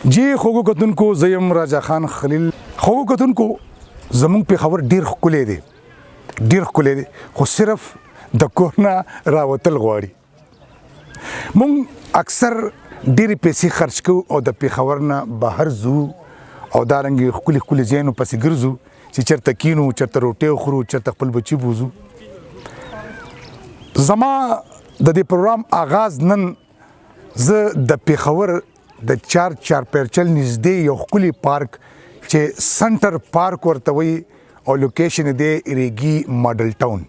جی خوګو کتونکو زیم راجا خان خلیل خوګو کتونکو زمونږ په خبر ډیر خولې دي خو صرف د کورنا راوتل غواړي مونږ اکثر ډیر پیسې خرج کوو او د پیښور نه بهر ځو او دارنګ خولي ځینو پسې ګرځو چې چرته کینو چرته روټي خورو چرته خپل بچي بوزو زما د دې پروګرام آغاز نن زه د پیښور د چار پیرچل نږدې یو خولي پارک چې سنټر پارک ورته وي او لوکیشن دی ریګي ماډل ټاون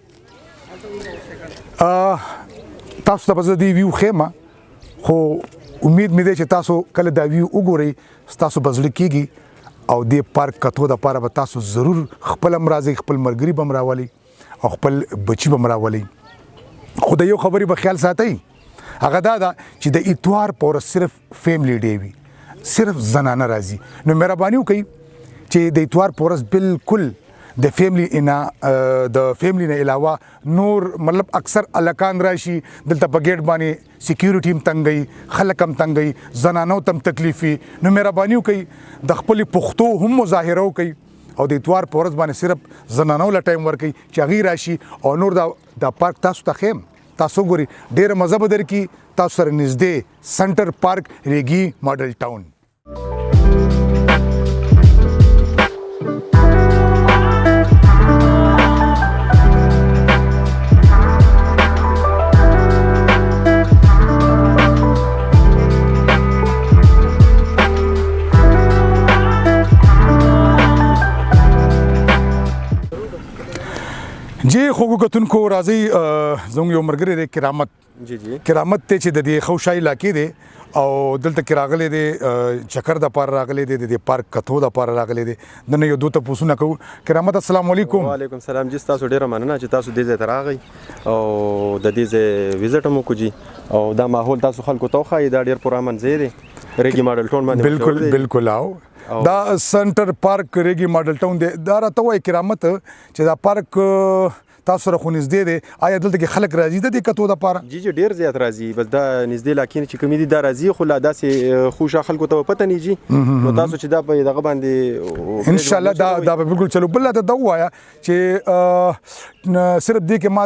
تاسو ته به دی ویو خیمه خو امید مې ده چې تاسو کله دا ویو وګورئ تاسو بزړه کیږي او د پارک کتو د پاره به تاسو ضرور خپل امراضي خپل مرګري بم راولي او خپل بچي بم راولي خو د یو خبرې به خیال ساتئ هغه دا چې د اتوار پر صرف فیملی ډے وي صرف زنانه راځي نو مهرباني وکړئ چې د اتوار پورس بالکل د فیملی نه علاوه نور مطلب اکثر الکان راشي دلته په گیټ باندې سکیورټي هم تنګي خلک هم تنګي زنانو تم تکلیفي نو مهرباني وکړئ د خپل پښتو هم مظاهره وکړئ او د اتوار پورس باندې صرف زنانو لا ټایم ورکړئ چې هغه راشي او نور د پارک تاسو ته خیم تاسو ګوري ډېر مزه بدر کی تاسو سره نږدې سنټر پارک ریګي ماډل ټاون جی خوګو کتونکو راځي زموږ یو مرګري د کرامت کرامت ته چې د دې خوشای علاقې دی او دلته کې راغلي دي چکر د پار راغلي دي د پارک کتو د پار راغلي دي نن یو دوه پوښتنه کوو کرامت السلام علیکم وعلیکم السلام جی تاسو ډیره مننه چې تاسو دې ته راغی او د دې وزټ مو کوجی او دا ماحول تاسو خلکو توخه دا ډیر پرامن زیری ریګي ماډل ټاون باندې بالکل او دا سنټر پارک ریګي ماډل ټاون دی دا راته وای کرامت چې دا پارک تاسو سره خو نږدې دی آیا دلته کې خلک راځي د کتو د پاره جی ډیر زیات راځي بس دا نږدې لاکین چې کومې دي دا راځي خو لا داسې خوشا خلکو ته پته نه جی نو تاسو چې دا په دغه باندې ان شاء الله دا بالکل چلو بل دا وایا چې صرف دې کې ما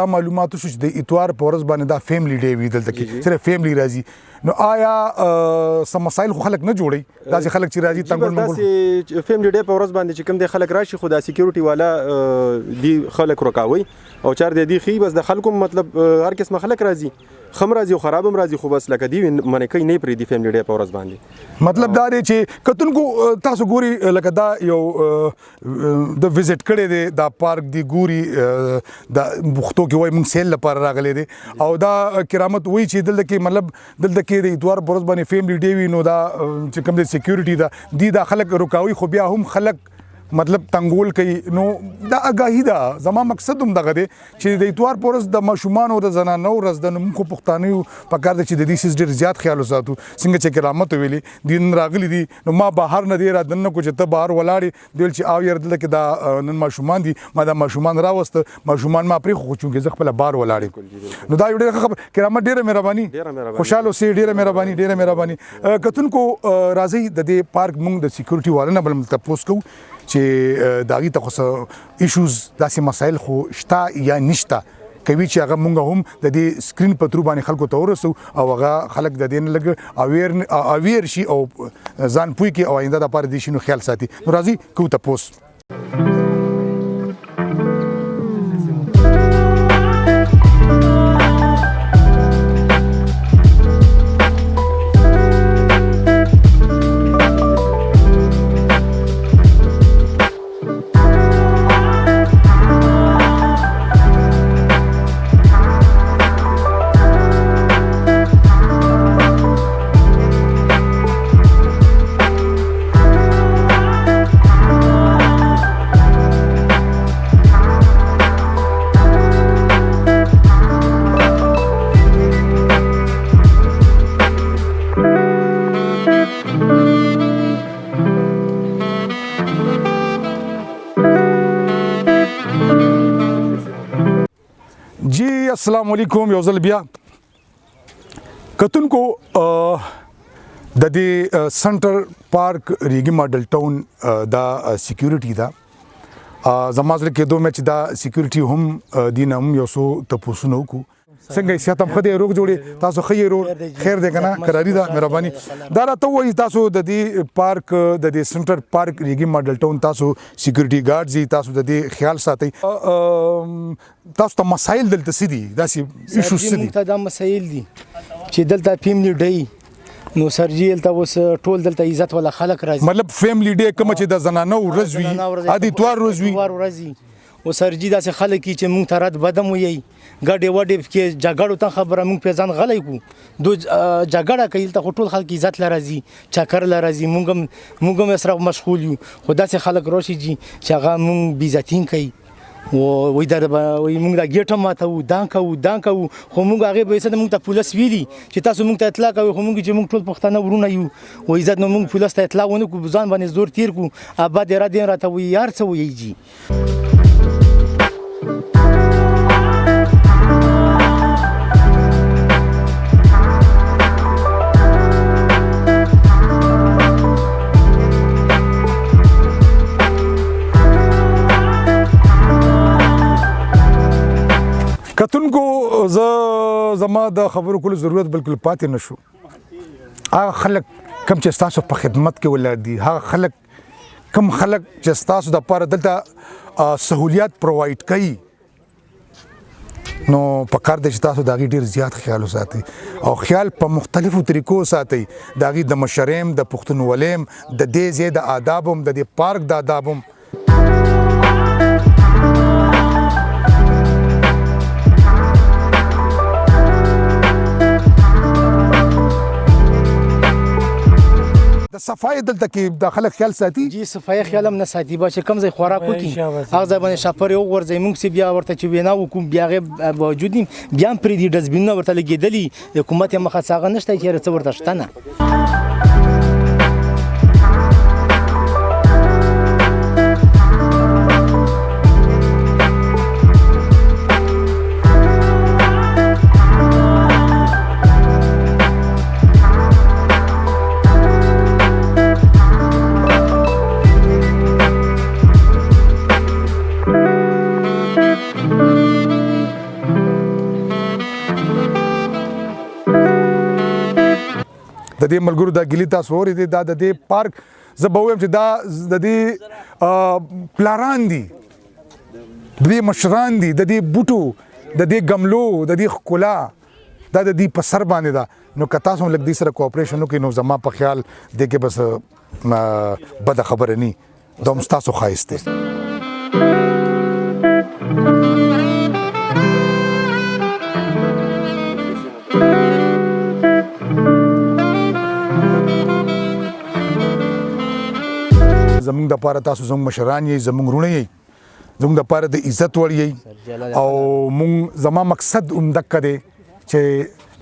دا معلومات شو چې د اتوار پورس باندې دا فیملی ډے وی دلته کې صرف فیملی راځي نو آیا سم مسائل خو خلک نه جوړي داسې خلک چې راځي تنګول داسې فیملی ډے پورس باندې چې کوم د خلک راشي خو د سکیورټي والا دی خلک رکاوي او چار د دې خي بس د خلکو مطلب هر قسم خلک راځي خم راځي او خرابم راځي خو بس لکه دی منې کوي نه پرې دی فیملی ډے پورس باندې مطلب دا دی چې کتونکو تاسو ګوري لکه دا یو د وزټ کړي دی دا پارک دی ګوري دا بوختو کې وای مونږ سیل لپاره راغلي دي او دا کرامت وای چې دلته کې مطلب دلته کې د اتوار پورس باندې فیملی ډے وی نو دا چې کوم د سکیورټي دا خلک رکاوي خو بیا هم خلک مطلب تنګول کوي نو دا اگاهی دا زما مقصد هم دغه دی چې د اتوار پورس د ماشومان او د زنانو ورځ د نمخو پښتانه په کار د چې د دې سیس ډیر زیات خیال وساتو څنګه چې کرامت ویلي دین راغلي دي نو ما بهر نه دی را دنه کو چې ته بهر ولاړې دیل چې او ير دلته کې دا نن ماشومان دي ما دا ماشومان راوست ماشومان ما پرې خو چونګې ز خپل بهر ولاړې نو دا یو ډیر خبر کرامت ډیره مهرباني خوشاله سي ډیره مهرباني کتونکو راځي د دې پارک مونږ د سکیورټي والو نه بل تاسو کو چې داغي ته خو ایشوز داسې مسایل خو شتا یا نشتا کوي چې هغه مونږ هم د دې سکرین په تر باندې خلکو ته ورسو او هغه خلک د دې نه لګ اویر شي او ځان پوي کې او آینده د پاره دي شنو خیال ساتي نو راځي کو تاسو جی السلام علیکم یو ځل بیا کتونکو د دې سنټر پارک ریګي ماډل ټاون دا سکیورټي دا زما زړه کې دوه چې دا سکیورټي هم دین هم یو څو تپوسونه وکړو څنګه یې ساتم خدای روغ جوړي تاسو خیر رو خیر دې کنه قراری دا مهرباني دا راته وایي تاسو د دې پارک د دې سنټر پارک ریګي ماډل ټاون تاسو سکیورټي ګارډز تاسو د دې خیال ساتي تاسو ته مسایل دلته سدي دا سي ایشو سدي دا مسایل دي چې دلته فیملی ډی نو سرجیل ته اوس ټول دلته عزت ولا خلک راځي مطلب فیملی ډی کوم چې د زنانو ورځ وي ادي توار ورځ وي او سرجی داسې خلک چې مونږ ته رات بدم وي ګډې وډې کې جګړو ته خبره مونږ په ځان غلی کو دو جګړه کوي ته ټول خلک عزت لرازي چکر لرازي مونږ هم سره مشغول یو خو داسې خلک راشي چې هغه مونږ بیزتین کوي وای دا وای مونږ دا ګټه ماته دان کو خو مونږ هغه به څه مونږ ته پولیس ویلي چې تاسو مونږ ته اطلاع کوي خو مونږ چې مونږ ټول پښتانه ورونه یو وای عزت نو مونږ پولیس ته اطلاع ونه کو ځان باندې زور تیر کو آباد را دین راته وی یار څه ویږي کتونکو زما د خبرو کولو ضرورت بالکل پاتې نشو هغه خلک کم چې تاسو په خدمت کې ولر دي هغه خلک کم خلک چې تاسو د لپاره دلته سہولیات پرووایډ کوي نو په کار د تاسو داغي ډیر زیات خیال وساتئ او خیال په مختلفو طریقو ساتئ داغي د مشریم د پښتونولیم د دې زی د آدابم د دې پارک د آدابم د صفای دلته کې داخله خیال ساتي جی صفای خیال هم نه ساتي با چې کم ځای خوراک وکي هغه ځای باندې شاپر یو ورځي موږ سی بیا ورته چې وینا وکم بیا غي باوجود بیا پرې دي ډسبین ورته لګیدلی حکومت یې مخه څنګه نشته چې رڅ ورته شته نه د دې ملګرو د ګلی تاسو ورې دي دا د دې پارک زبویم چې دا د دې پلاران دي د دې مشران دي د دې بوټو د دې گملو د دې خکلا دا د دې په سر باندې دا نو که تاسو لږ دې سره کوآپریشن وکړئ نو زما په خیال د کې بس بد خبره ني دوم تاسو خایسته زمونږ د پاره تاسو زموږ مشران یې زموږ رونه یې زموږ د پاره د عزت وړ یې او مونږ زما مقصد دک دی چې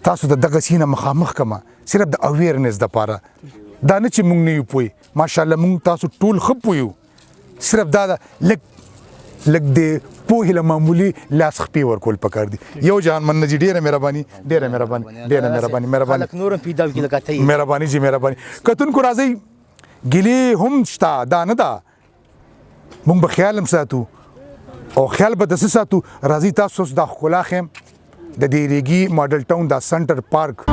تاسو د دغه سینه مخامخ کما صرف د اویرنس د پاره دا نه چې مونږ نه یو پوي ماشاءالله مونږ تاسو ټول خپویو صرف دا لګ د په هله معمولی لاس خپې ورکول پکار دي یو جان من نجی ډیره مهرباني نور پیدا کی لګاتای مهرباني جی مهرباني کتون کو راځي ګلی هم شتا دا نه دا مونږ به خیال هم ساتو او خیال به د ساتو راځي تاسو د خلا خیم د دې ریګي ماډل ټاون دا سنټر پارک